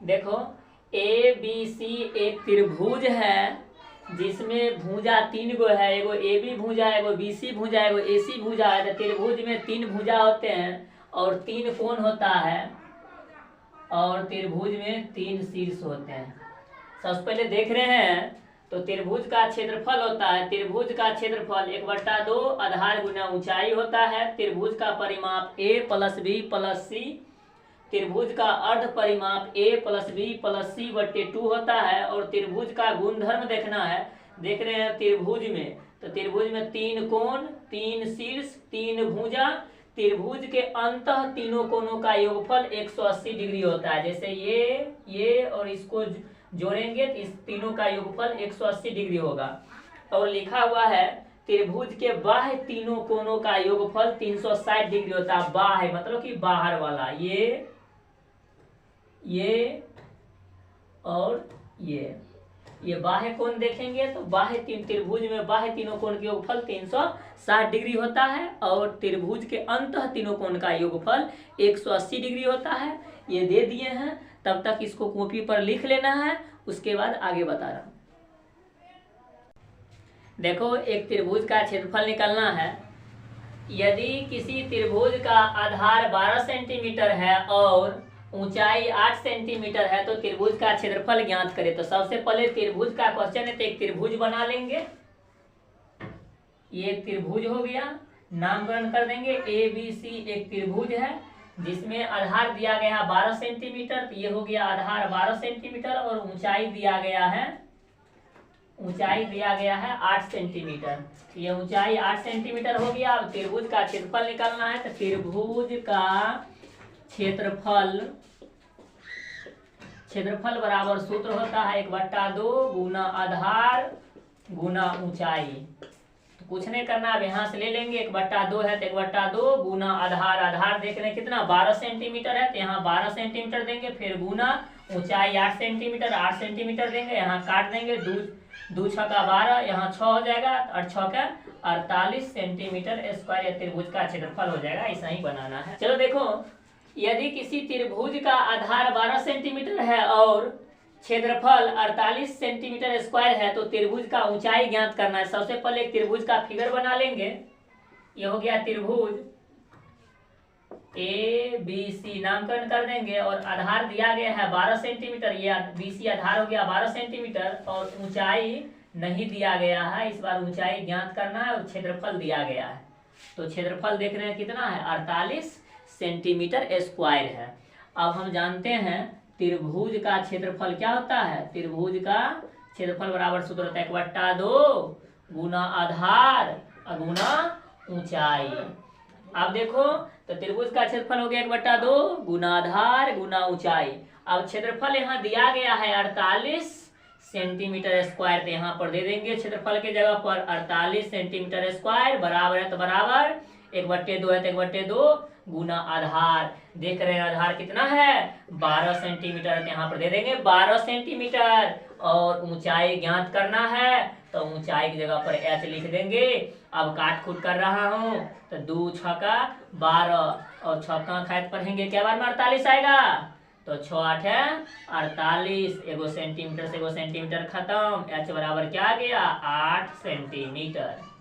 देखो A B C एक त्रिभुज है जिसमें भुजा 3 गो है, एगो ए बी भुजा है, एगो बी सी भुजा है, एगो ए सी भुजा है। तो त्रिभुज में 3 भुजा होते हैं और 3 कोण होता है और त्रिभुज में 3 शीर्ष होते हैं। सबसे पहले देख रहे हैं तो त्रिभुज का क्षेत्रफल होता है, त्रिभुज का क्षेत्रफल 1/2 आधार गुना ऊंचाई होता है। त्रिभुज का परिमाप a प्लस बी प्लस सी, त्रिभुज का अर्ध परिमाप a प्लस बी प्लस सी बटे 2 होता है। और त्रिभुज का गुणधर्म देखना है, देख रहे हैं त्रिभुज में, तो त्रिभुज में 3 कोण, 3 शीर्ष, 3 भुजा। त्रिभुज के अंतः तीनों कोणों का योगफल 180 डिग्री होता है। जैसे ये और इसको जोड़ेंगे तो इस तीनों का योगफल 180 डिग्री होगा। और लिखा हुआ है त्रिभुज के बाह्य तीनों कोणों का योगफल 360 डिग्री होता है। बाह्य मतलब कि बाहर वाला, ये और ये बाह्य कोण देखेंगे तो बाह्य त्रिभुज में बाह्य तीनों कोण के योगफल 360 डिग्री होता है और त्रिभुज के अंतः तीनों कोण का योगफल 180 डिग्री होता है। ये दे दिए हैं, तब तक इसको कॉपी पर लिख लेना है, उसके बाद आगे बता रहा हूं। देखो एक त्रिभुज का क्षेत्रफल निकालना है। यदि किसी त्रिभुज का आधार 12 सेंटीमीटर है और ऊंचाई 8 सेंटीमीटर है तो त्रिभुज का क्षेत्रफल ज्ञात करें। तो सबसे पहले त्रिभुज का क्वेश्चन है तो एक त्रिभुज बना लेंगे। ये एक त्रिभुज हो गया, नामकरण कर देंगे। ए बी सी एक त्रिभुज है जिसमें आधार दिया गया है 12 सेंटीमीटर, तो ये हो गया आधार 12 सेंटीमीटर और ऊंचाई दिया गया है 8 सेंटीमीटर। ये ऊंचाई 8 सेंटीमीटर हो गया। अब त्रिभुज का क्षेत्रफल निकालना है तो त्रिभुज का क्षेत्रफल बराबर सूत्र होता है 1/2 गुना आधार गुना ऊंचाई। तो कुछ नहीं करना, अब यहाँ से ले लेंगे 1/2 है तो 1/2 गुना आधार, आधार देख रहे हैं कितना 12 सेंटीमीटर है तो यहाँ 12 सेंटीमीटर देंगे, फिर गुना ऊंचाई 8 सेंटीमीटर, 8 सेंटीमीटर देंगे, यहाँ काट देंगे, 2 छक्का 12, यहाँ 6 हो जाएगा और 6 का 48 सेंटीमीटर स्क्वायर त्रिभुज का क्षेत्रफल हो जाएगा। ऐसा ही बनाना है। चलो देखो, यदि किसी त्रिभुज का आधार 12 सेंटीमीटर है और क्षेत्रफल 48 सेंटीमीटर स्क्वायर है तो त्रिभुज का ऊंचाई ज्ञात करना है। सबसे पहले एक त्रिभुज का फिगर बना लेंगे। ये हो गया त्रिभुज ए बी सी, नामकरण कर देंगे और आधार दिया गया है 12 सेंटीमीटर, ये बी सी आधार हो गया 12 सेंटीमीटर और ऊंचाई नहीं दिया गया है। इस बार ऊंचाई ज्ञात करना है और क्षेत्रफल दिया गया है। तो क्षेत्रफल देख रहे हैं कितना है 48 सेंटीमीटर स्क्वायर है। अब हम जानते हैं त्रिभुज का क्षेत्रफल क्या होता है। त्रिभुज का क्षेत्रफल बराबर सूत्र होता है 1/2 गुना आधार गुना ऊंचाई। अब देखो तो त्रिभुज का क्षेत्रफल हो गया 1/2 गुना आधार गुना ऊंचाई। अब क्षेत्रफल यहाँ दिया गया है 48 सेंटीमीटर स्क्वायर, तो यहाँ पर दे देंगे क्षेत्रफल के जगह पर 48 सेंटीमीटर स्क्वायर बराबर है तो बराबर 1/2 है तो 1/2 गुना आधार। देख रहे हैं आधार कितना है 12 सेंटीमीटर, तो यहाँ पर दे देंगे 12 सेंटीमीटर और ऊंचाई ज्ञात करना है तो ऊंचाई की जगह पर h लिख देंगे। अब काट खूट कर रहा हूँ तो 2 छक्का 12 और छक्का खाद पढ़ेंगे क्या बार में 48 आएगा तो 6 8 है 48, एगो सेंटीमीटर से एगो सेंटीमीटर खत्म, h बराबर क्या आ गया 8 सेंटीमीटर।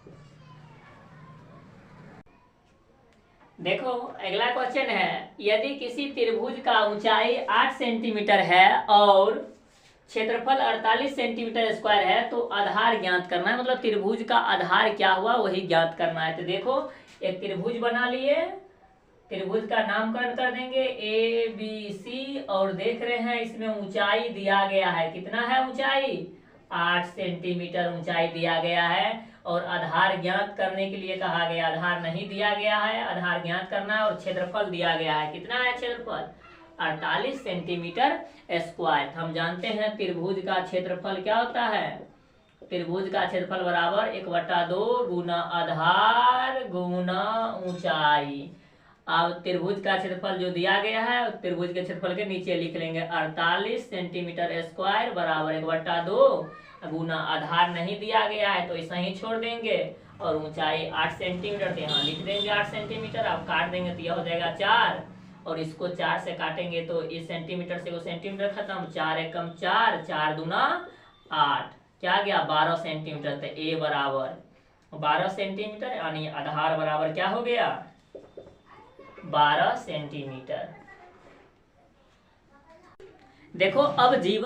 देखो अगला क्वेश्चन है, यदि किसी त्रिभुज का ऊंचाई 8 सेंटीमीटर है और क्षेत्रफल 48 सेंटीमीटर स्क्वायर है तो आधार ज्ञात करना है। मतलब त्रिभुज का आधार क्या हुआ वही ज्ञात करना है। तो देखो एक त्रिभुज बना लिए, त्रिभुज का नामकरण कर देंगे ए बी सी और देख रहे हैं इसमें ऊंचाई दिया गया है, कितना है ऊंचाई 8 सेंटीमीटर ऊंचाई दिया गया है और आधार ज्ञात करने के लिए कहा गया, आधार नहीं दिया गया है, आधार ज्ञात करना है और क्षेत्रफल दिया गया है, कितना है क्षेत्रफल 48 सेंटीमीटर स्क्वायर। हम जानते हैं त्रिभुज का क्षेत्रफल क्या होता है, त्रिभुज का क्षेत्रफल बराबर 1/2 गुना आधार गुना ऊंचाई। अब त्रिभुज का क्षेत्रफल जो दिया गया है त्रिभुज के क्षेत्रफल के नीचे लिख लेंगे 48 सेंटीमीटर स्क्वायर बराबर 1/2 गुना आधार नहीं दिया गया है तो ऐसा ही छोड़ देंगे और ऊंचाई 8 सेंटीमीटर, तो यहाँ लिख देंगे 8 सेंटीमीटर। अब काट देंगे तो यह हो जाएगा 4 और इसको 4 से काटेंगे तो इस सेंटीमीटर से वो सेंटीमीटर खत्म, 4 एकम 4, 4 दूना 8, क्या गया 12 सेंटीमीटर। तो ए बराबर 12 सेंटीमीटर यानी आधार बराबर क्या हो गया 12 सेंटीमीटर। देखो अब जीवन